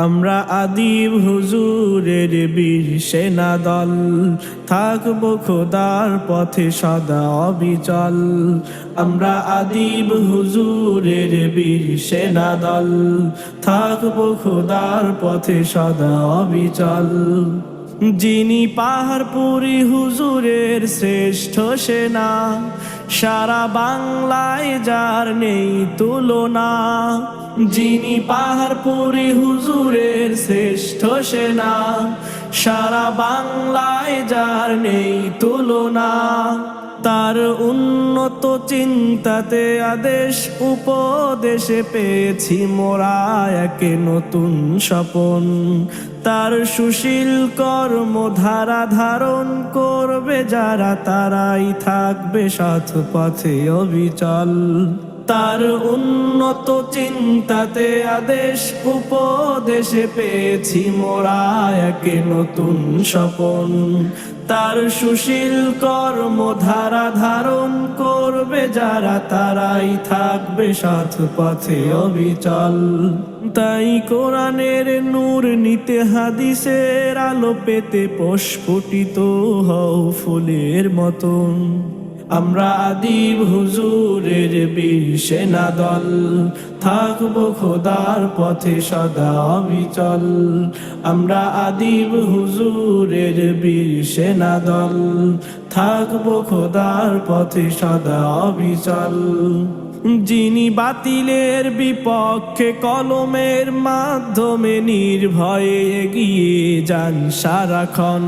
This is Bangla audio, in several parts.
আমরা আদিব হুজুরের বীর সেনা দল, থাকবো খোদার পথে সদা অবিচল। আমরা আদিব হুজুরের বীর সেনা দল, থাকবো খোদার পথে সদা অবিচল। যিনি পাহাড়পুরি হুজুরের শ্রেষ্ঠ সেনা, সারা বাংলায় যার নেই তুলনা। যিনি পাহাড়পুরি হুজুরের শ্রেষ্ঠ সেনা, সারা বাংলায় যার নেই তুলনা। তার উন্নত চিন্তাতে আদেশ উপদেশে পেয়েছি মোরা এক নতুন স্বপন। তার সুশীল কর্মধারা ধারণ করবে যারা, তারাই থাকবে সৎ পথে অবিচল। তার উন্নত চিন্তাতে আদেশ উপদেশে পেয়েছি মোরা এক নতুন স্বপন। তার সুশীল কর্মধারা ধারণ করবে যারা, তারাই থাকবে সৎ পথে অবিচল। তাই কোরআনের নূর নিতে হাদিসের আলো পেতে প্রস্ফুটিত হও ফুলের মতন। আমরা আদিব হুজুরের বীর সেনা দল, থাকবো খোদার পথে সদা অবিচল। আমরা আদিব হুজুরের বীর সেনা দল, থাকবো খোদার পথে সদা অবিচল। যিনি বাতিলের বিপক্ষে কলমের মাধ্যমে নির্ভয়ে এগিয়ে যান সারাক্ষণ।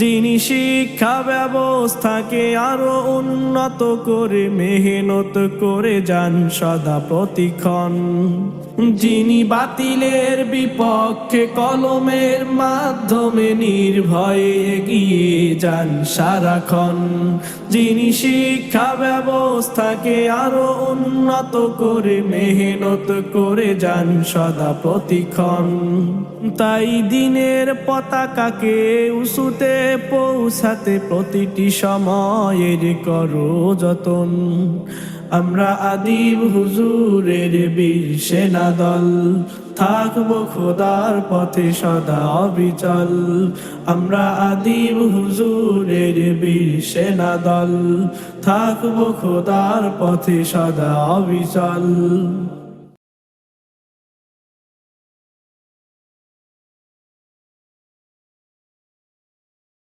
যিনি শিক্ষা ব্যবস্থাকে আরো উন্নত করে মেহনত করে যান সদা প্রতিক্ষণ। যিনি বাতিলের বিপক্ষে কলমের মাধ্যমে নির্ভয়ে এগিয়ে যান সারাক্ষণ। যিনি শিক্ষা ব্যবস্থাকে আরো উন্নত করে মেহনত করে যান সদা প্রতিক্ষণ। তাই দিনের পতাকাকে উঁচুতে পৌঁছাতে প্রতিটি সময়ের করো যতন। আমরা আদিব হুজুরের বীর সেনা দল, থাকবো খোদার পথে সদা অবিচল। আমরা আদিব হুজুরের বীর সেনা দল, থাকবো খোদার পথে সদা অবিচল।